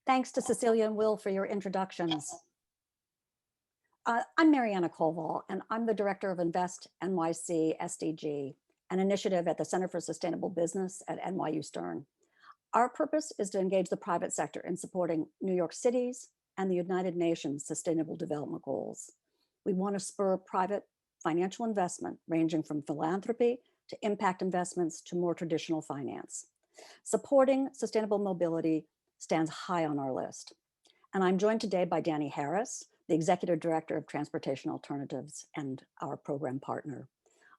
Thanks to Cecilia and Will for your introductions. I'm Marianna Koval, and I'm the director of Invest NYC SDG, an initiative at the Center for Sustainable Business at NYU Stern. Our purpose is to engage the private sector in supporting New York City's and the United Nations Sustainable Development Goals. We want to spur private financial investment, ranging from philanthropy to impact investments to more traditional finance. Supporting sustainable mobility stands high on our list. And I'm joined today by Danny Harris, the Executive Director of Transportation Alternatives and our program partner.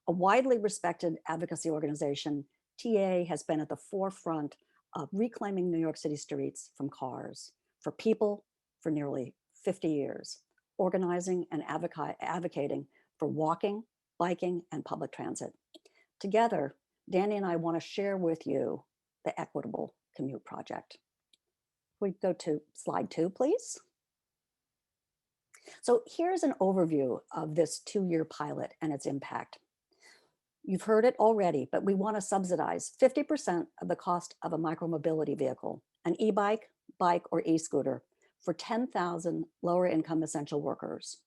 A widely respected advocacy organization, TA has been at the forefront of reclaiming New York City streets from cars for people for nearly 50 years, organizing and advocating for walking, biking, and public transit. Together, Danny and I want to share with you the Equitable Commute Project. We go to slide 2, please. So here's an overview of this 2-year pilot and its impact. You've heard it already, but we want to subsidize 50% of the cost of a micromobility vehicle, an e-bike, bike, or e-scooter for 10,000 lower income essential workers.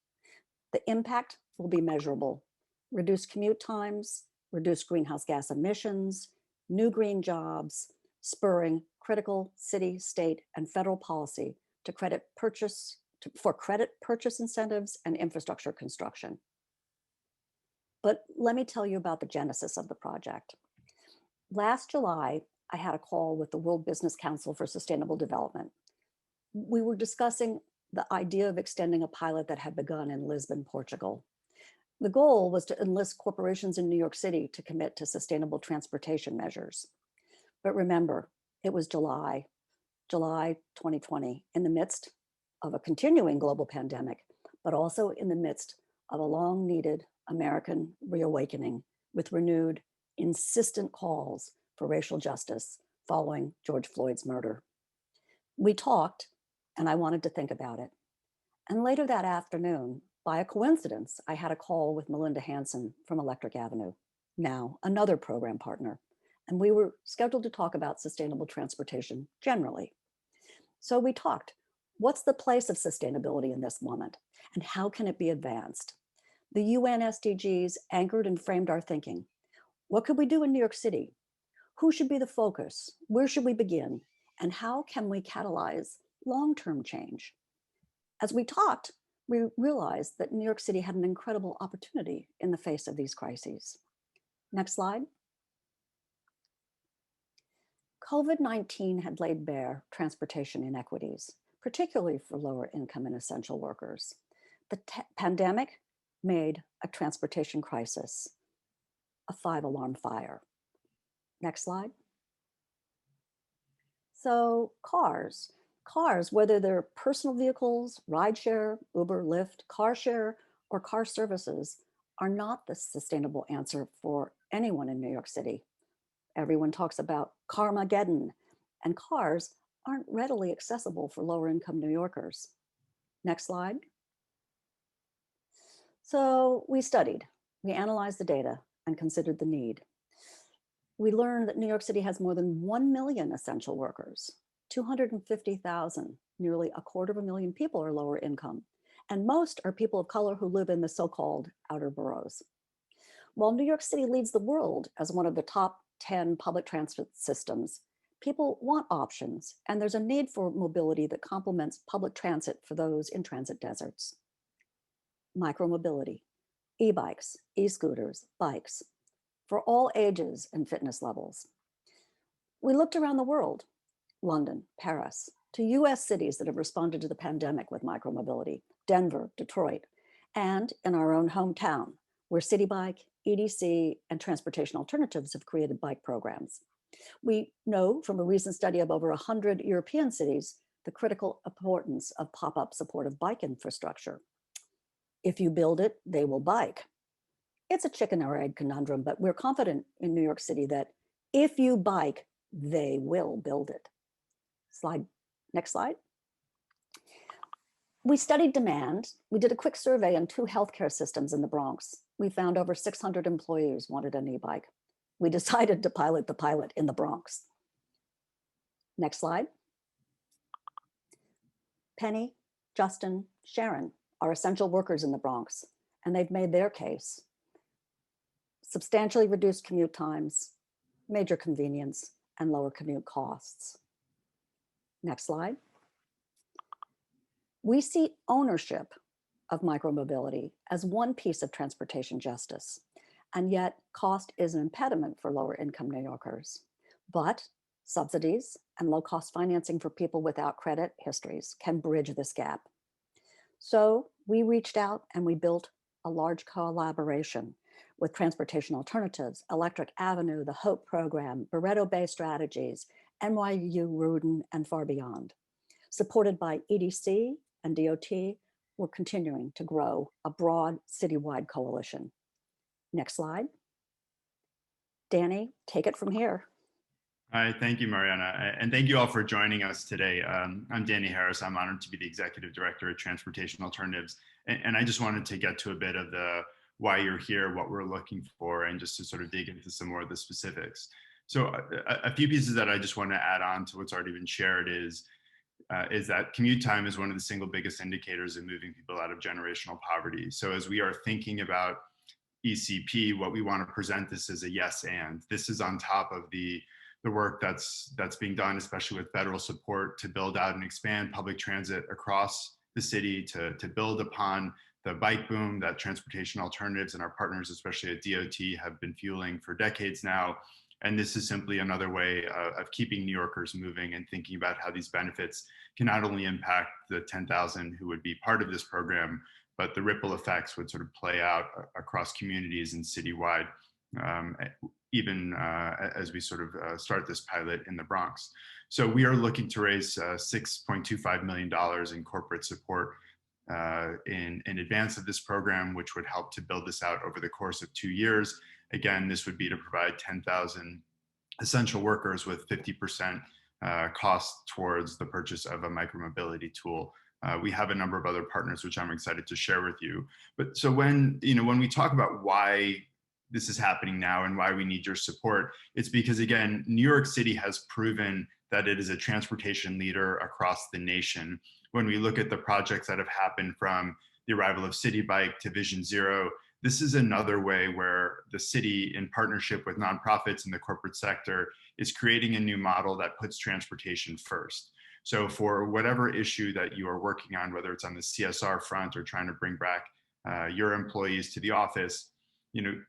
The impact will be measurable: reduced commute times, reduced greenhouse gas emissions, new green jobs, spurring critical city, state, and federal policy to for credit purchase incentives and infrastructure construction. But let me tell you about the genesis of the project. Last July, I had a call with the World Business Council for Sustainable Development. We were discussing the idea of extending a pilot that had begun in Lisbon, Portugal. The goal was to enlist corporations in New York City to commit to sustainable transportation measures. But remember, it was July 2020, in the midst of a continuing global pandemic, but also in the midst of a long-needed American reawakening with renewed, insistent calls for racial justice following George Floyd's murder. We talked, and I wanted to think about it. And later that afternoon, by a coincidence, I had a call with Melinda Hanson from Electric Avenue, now another program partner. And we were scheduled to talk about sustainable transportation generally. So we talked, what's the place of sustainability in this moment, and how can it be advanced? The UN SDGs anchored and framed our thinking. What could we do in New York City? Who should be the focus? Where should we begin? And how can we catalyze long-term change? As we talked, we realized that New York City had an incredible opportunity in the face of these crises. Next slide. COVID-19 had laid bare transportation inequities, particularly for lower income and essential workers. The pandemic made a transportation crisis a 5-alarm fire. Next slide. So cars, whether they're personal vehicles, rideshare, Uber, Lyft, car share, or car services, are not the sustainable answer for anyone in New York City. Everyone talks about Carmageddon, and cars aren't readily accessible for lower income New Yorkers. Next slide. So we studied, we analyzed the data and considered the need. We learned that New York City has more than 1 million essential workers, 250,000, nearly 250,000 people are lower income, and most are people of color who live in the so-called outer boroughs. While New York City leads the world as one of the top 10 public transit systems, people want options, and there's a need for mobility that complements public transit for those in transit deserts. Micromobility, e-bikes, e-scooters, bikes, for all ages and fitness levels. We looked around the world, London, Paris, to US cities that have responded to the pandemic with micromobility, Denver, Detroit, and in our own hometown, where City Bike, EDC, and Transportation Alternatives have created bike programs. We know from a recent study of over 100 European cities the critical importance of pop-up supportive bike infrastructure. If you build it, they will bike. It's a chicken or egg conundrum, but we're confident in New York City that if you bike, they will build it. Next slide. We studied demand. We did a quick survey in 2 healthcare systems in the Bronx. We found over 600 employees wanted an e-bike. We decided to pilot the pilot in the Bronx. Next slide. Penny, Justin, Sharon are essential workers in the Bronx, and they've made their case. Substantially reduced commute times, major convenience, and lower commute costs. Next slide. We see ownership of micromobility as one piece of transportation justice, and yet cost is an impediment for lower income New Yorkers. But subsidies and low-cost financing for people without credit histories can bridge this gap. So we reached out and we built a large collaboration with Transportation Alternatives, Electric Avenue, the HOPE program, Barreto Bay Strategies, NYU Rudin, and far beyond. Supported by EDC and DOT, we're continuing to grow a broad citywide coalition. Next slide. Danny, take it from here. Hi, thank you, Marianna. And thank you all for joining us today. I'm Danny Harris. I'm honored to be the Executive Director at Transportation Alternatives. And I just wanted to get to a bit of the why you're here, what we're looking for, and just to sort of dig into some more of the specifics. So a few pieces that I just want to add on to what's already been shared is that commute time is one of the single biggest indicators of moving people out of generational poverty. So as we are thinking about ECP, what we want to present this as a yes and. This is on top of the work that's being done, especially with federal support to build out and expand public transit across the city, to build upon the bike boom that Transportation Alternatives and our partners, especially at DOT, have been fueling for decades now. And this is simply another way of keeping New Yorkers moving and thinking about how these benefits can not only impact the 10,000 who would be part of this program, but the ripple effects would sort of play out across communities and citywide, even as we sort of start this pilot in the Bronx. So we are looking to raise $6.25 million in corporate support in advance of this program, which would help to build this out over the course of 2 years. Again, this would be to provide 10,000 essential workers with 50% cost towards the purchase of a micromobility tool. We have a number of other partners, which I'm excited to share with you. But so when we talk about why this is happening now and why we need your support, it's because, again, New York City has proven that it is a transportation leader across the nation. When we look at the projects that have happened from the arrival of City Bike to Vision Zero, this is another way where the city, in partnership with nonprofits in the corporate sector, is creating a new model that puts transportation first. So for whatever issue that you are working on, whether it's on the CSR front or trying to bring back your employees to the office,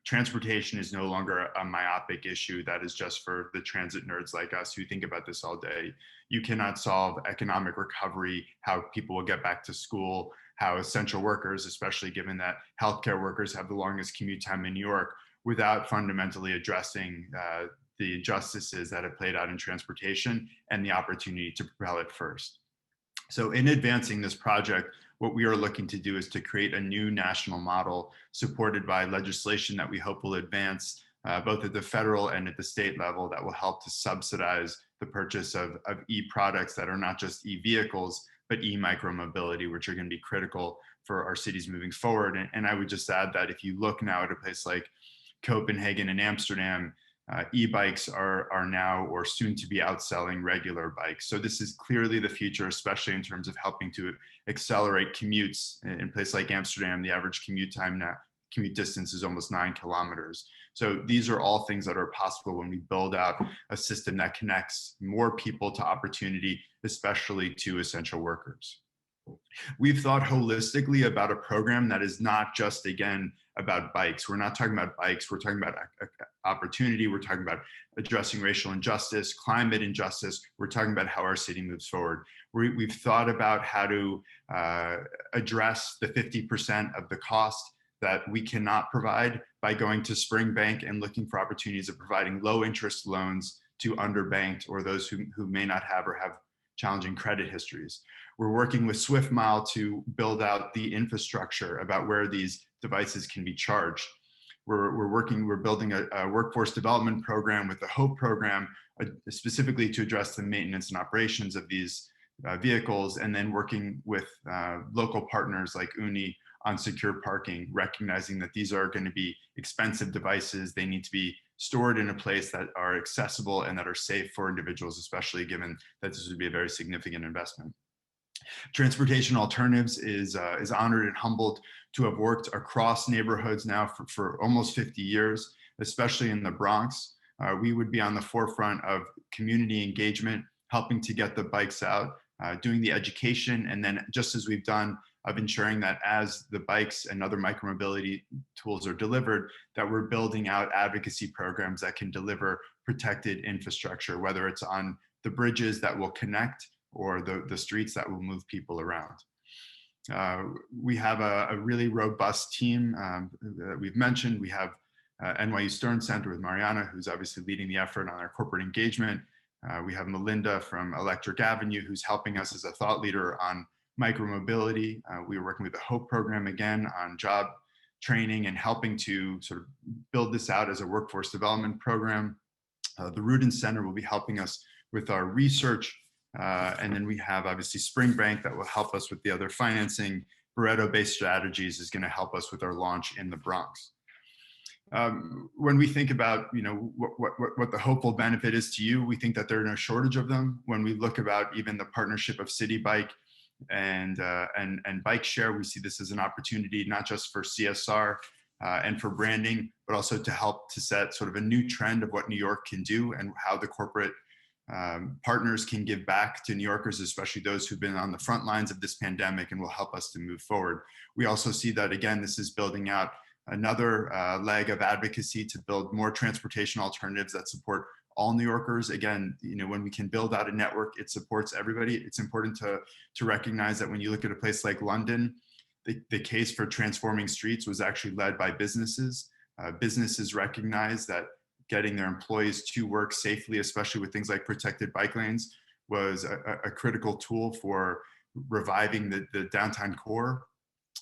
transportation is no longer a myopic issue that is just for the transit nerds like us who think about this all day. You cannot solve economic recovery, how people will get back to school, how essential workers, especially given that healthcare workers have the longest commute time in New York, without fundamentally addressing the injustices that have played out in transportation and the opportunity to propel it first. So in advancing this project, what we are looking to do is to create a new national model supported by legislation that we hope will advance both at the federal and at the state level that will help to subsidize the purchase of e-products that are not just e-vehicles, but e-micromobility, which are going to be critical for our cities moving forward. And I would just add that if you look now at a place like Copenhagen and Amsterdam, e-bikes are now or soon to be outselling regular bikes. So this is clearly the future, especially in terms of helping to accelerate commutes. In places like Amsterdam, the average commute distance is almost 9 kilometers. So these are all things that are possible when we build out a system that connects more people to opportunity, especially to essential workers. We've thought holistically about a program that is not just, again, about bikes. We're not talking about bikes. We're talking about opportunity. We're talking about addressing racial injustice, climate injustice. We're talking about how our city moves forward. We've thought about how to address the 50% of the cost that we cannot provide by going to Spring Bank and looking for opportunities of providing low interest loans to underbanked or those who may not have or have challenging credit histories. We're working with SwiftMile to build out the infrastructure about where these devices can be charged. We're building a workforce development program with the HOPE program, specifically to address the maintenance and operations of these vehicles, and then working with local partners like UNI on secure parking, recognizing that these are going to be expensive devices. They need to be stored in a place that are accessible and that are safe for individuals, especially given that this would be a very significant investment. Transportation Alternatives is honored and humbled to have worked across neighborhoods now for almost 50 years, especially in the Bronx. We would be on the forefront of community engagement, helping to get the bikes out, doing the education, and then just as we've done of ensuring that as the bikes and other micromobility tools are delivered, that we're building out advocacy programs that can deliver protected infrastructure, whether it's on the bridges that will connect or the streets that will move people around. We have a really robust team that we've mentioned. We have NYU Stern Center with Marianna, who's obviously leading the effort on our corporate engagement. We have Melinda from Electric Avenue, who's helping us as a thought leader on micromobility. We were working with the HOPE program again on job training and helping to sort of build this out as a workforce development program. The Rudin Center will be helping us with our research. And then we have obviously Springbank that will help us with the other financing. Pareto-based strategies is going to help us with our launch in the Bronx. When we think about what the hopeful benefit is to you, we think that there are no shortage of them. When we look about even the partnership of City Bike and Bike Share, we see this as an opportunity not just for CSR and for branding, but also to help to set sort of a new trend of what New York can do and how the corporate partners can give back to New Yorkers, especially those who've been on the front lines of this pandemic, and will help us to move forward. We also see that, again, this is building out another leg of advocacy to build more transportation alternatives that support all New Yorkers. Again, when we can build out a network, it supports everybody. It's important to recognize that when you look at a place like London, the case for transforming streets was actually led by businesses. Businesses recognize that getting their employees to work safely, especially with things like protected bike lanes, was a critical tool for reviving the downtown core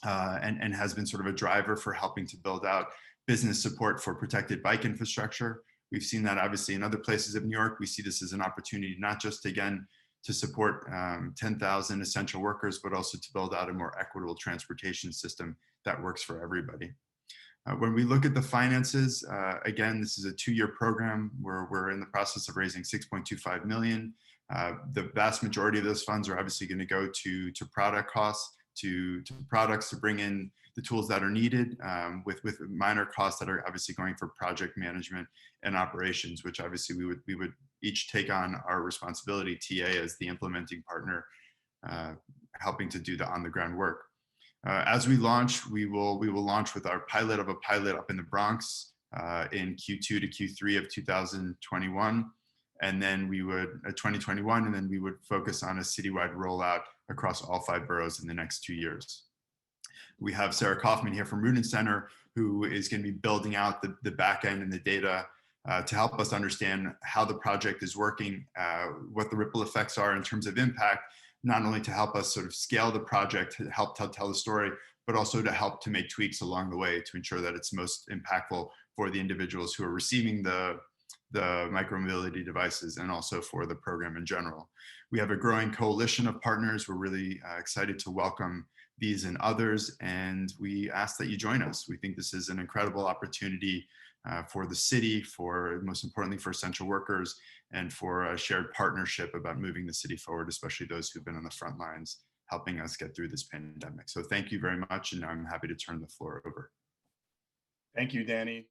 and has been sort of a driver for helping to build out business support for protected bike infrastructure. We've seen that obviously in other places of New York. We see this as an opportunity not just, again, to support 10,000 essential workers, but also to build out a more equitable transportation system that works for everybody. When we look at the finances, again, this is a 2-year program where we're in the process of raising $6.25 million. The vast majority of those funds are obviously going to go to product costs, to products to bring in the tools that are needed, with minor costs that are obviously going for project management and operations, which obviously we would each take on our responsibility, TA as the implementing partner, helping to do the on-the-ground work. As we launch, we will launch with our pilot of a pilot up in the Bronx in Q2 to Q3 of 2021, and then we would 2021, and then we would focus on a citywide rollout across all 5 boroughs in the next 2 years. We have Sarah Kaufman here from Rudin Center, who is going to be building out the back end and the data to help us understand how the project is working, what the ripple effects are in terms of impact, not only to help us sort of scale the project, to help tell the story, but also to help to make tweaks along the way to ensure that it's most impactful for the individuals who are receiving the micromobility devices and also for the program in general. We have a growing coalition of partners. We're really excited to welcome these and others, and we ask that you join us. We think this is an incredible opportunity for the city, for most importantly for essential workers, and for a shared partnership about moving the city forward, especially those who've been on the front lines helping us get through this pandemic. So thank you very much, and I'm happy to turn the floor over. Thank you, Danny.